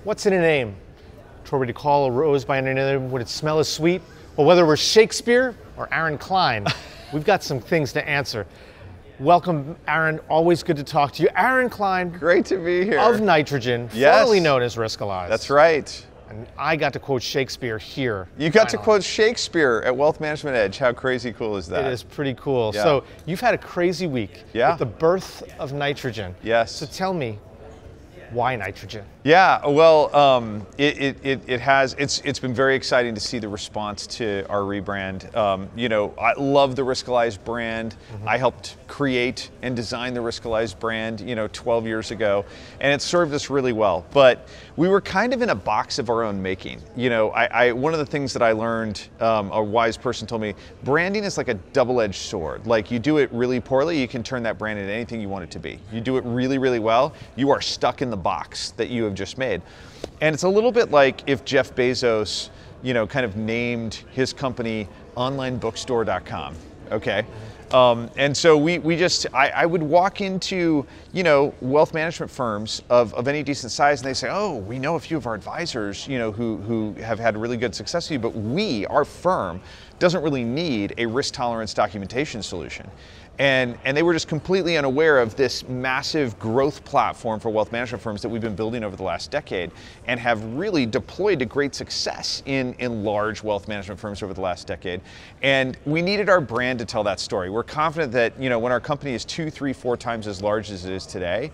What's in a name? Were we to call a rose by any name, would it smell as sweet? Well, whether we're Shakespeare or Aaron Klein, we've got some things to answer. Welcome, Aaron. Always good to talk to you. Aaron Klein. Great to be here. Of Nitrogen, yes. formerly known as Riskalyze. That's right. And I got to quote Shakespeare here. You got to quote Shakespeare at Wealth Management Edge. How crazy cool is that? It is pretty cool. Yeah. So you've had a crazy week with the birth of Nitrogen. Yes. So tell me, why Nitrogen? Yeah, well, it's been very exciting to see the response to our rebrand. You know, I love the Riskalyze brand. I helped create and design the Riskalyze brand, 12 years ago, and it served us really well. But we were kind of in a box of our own making. One of the things that I learned, a wise person told me, branding is like a double-edged sword. Like, you do it really poorly, you can turn that brand into anything you want it to be. You do it really, really well, you are stuck in the box that you have just made. And it's a little bit like if Jeff Bezos, kind of named his company onlinebookstore.com, okay? And so I would walk into, wealth management firms of any decent size, and they say, oh, we know a few of our advisors, who have had really good success with you, but our firm, doesn't really need a risk tolerance documentation solution. And they were just completely unaware of this massive growth platform for wealth management firms that we've been building over the last decade and have really deployed to great success in large wealth management firms over the last decade. And we needed our brand to tell that story. We're confident that, when our company is 2, 3, 4 times as large as it is today,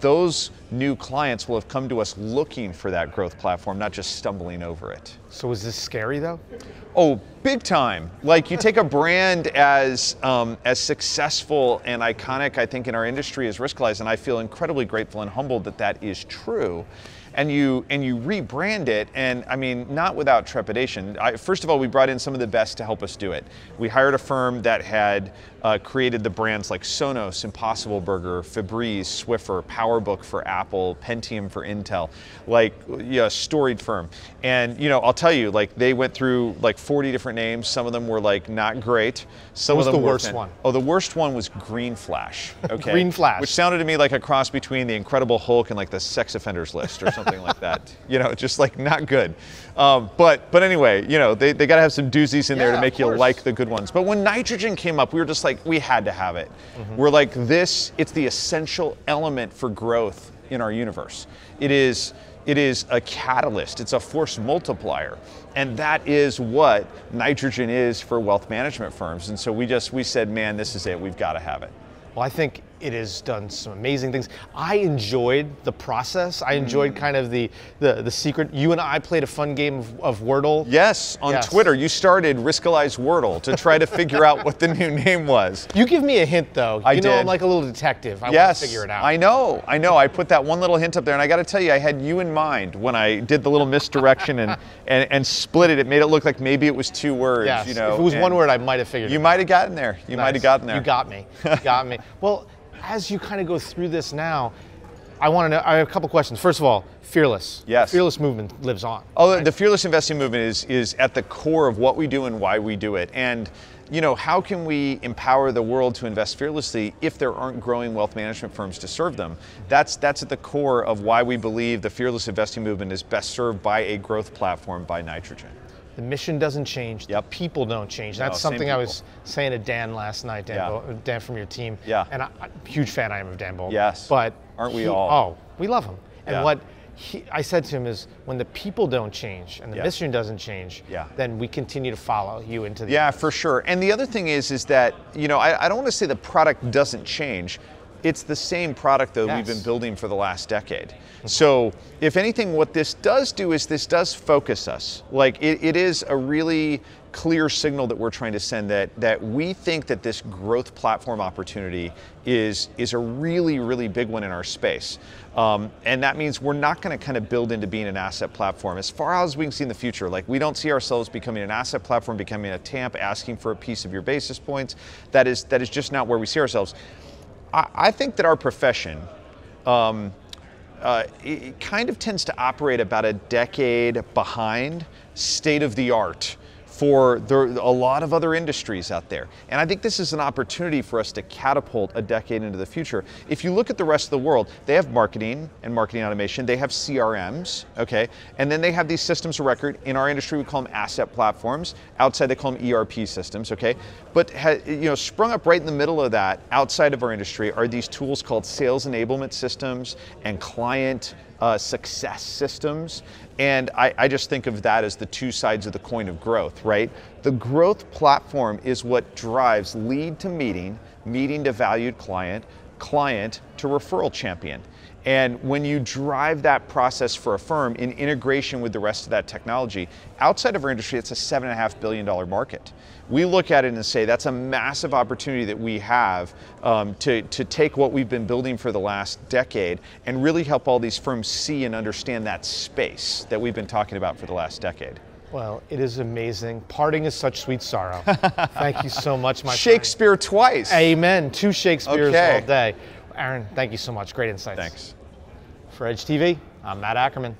those new clients will have come to us looking for that growth platform, not just stumbling over it. So is this scary though? Oh, big time. Like, you take a brand as successful and iconic, I think, in our industry as Riskalyze, and I feel incredibly grateful and humbled that that is true. And you rebrand it, and I mean, not without trepidation. First of all, we brought in some of the best to help us do it. We hired a firm that had created the brands like Sonos, Impossible Burger, Febreze, Swiffer, PowerBook for Apple, Pentium for Intel, a storied firm. And I'll tell you, they went through 40 different names. Some of them were not great. Some of them were the worst one? Oh, the worst one was Green Flash. Okay. Green Flash. Which sounded to me like a cross between the Incredible Hulk and the sex offenders list or something like that. Just not good. But anyway, they got to have some doozies in there to make you like the good ones. But when Nitrogen came up, we were just we had to have it. We're it's the essential element for growth in our universe. It is a catalyst, it's a force multiplier. And that is what Nitrogen is for wealth management firms. And so we said, man, this is it, we've got to have it. Well, I think it has done some amazing things. I enjoyed the process. I enjoyed kind of the secret. You and I played a fun game of Wordle. Yes, on Twitter. You started Riskalyze Wordle to try to figure out what the new name was. You give me a hint, though. I did. I'm like a little detective. I want to figure it out. I know. I put that one little hint up there, and I got to tell you, I had you in mind when I did the little misdirection and split it. It made it look like maybe it was 2 words. Yes. If it was 1 word, I might have figured it out. You might have gotten there. You might have gotten there. You got me. You got me. Well, as you kind of go through this now, I have a couple questions. First of all, Fearless. Yes. The Fearless movement lives on. Oh, right? The Fearless investing movement is at the core of what we do and why we do it. And how can we empower the world to invest fearlessly if there aren't growing wealth management firms to serve them? That's at the core of why we believe the Fearless investing movement is best served by a growth platform by Nitrogen. The mission doesn't change. The people don't change. That's something I was saying to Dan last night, Dan from your team. Yeah. And I'm a huge fan I am of Dan Bowl. Yes. But aren't we all? Oh, we love him. And what I said to him is, when the people don't change and the mission doesn't change, then we continue to follow you into the universe. For sure. And the other thing is that, I don't want to say the product doesn't change. It's the same product, though, we've been building for the last decade. So, if anything, what this does do is this does focus us. It is a really clear signal that we're trying to send that we think that this growth platform opportunity is a really, really big one in our space. And that means we're not going to kind of build into being an asset platform. As far as we can see in the future, we don't see ourselves becoming an asset platform, becoming a TAMP, asking for a piece of your basis points. That is just not where we see ourselves. I think that our profession it kind of tends to operate about a decade behind state of the art for a lot of other industries out there. And I think this is an opportunity for us to catapult a decade into the future. If you look at the rest of the world, they have marketing and marketing automation, they have CRMs, okay? And then they have these systems of record. In our industry, we call them asset platforms. Outside, they call them ERP systems, okay? But sprung up right in the middle of that, outside of our industry, are these tools called sales enablement systems and client success systems. And I just think of that as the two sides of the coin of growth, right? The growth platform is what drives lead to meeting, meeting to valued client, client to referral champion. And when you drive that process for a firm in integration with the rest of that technology, outside of our industry, it's a $7.5 billion market. We look at it and say that's a massive opportunity that we have to take what we've been building for the last decade and really help all these firms see and understand that space that we've been talking about for the last decade. Well, it is amazing. Parting is such sweet sorrow. Thank you so much, my Shakespeare friend. Twice. Amen. 2 Shakespeares all day. Aaron, thank you so much. Great insights. Thanks. For Edge TV, I'm Matt Ackerman.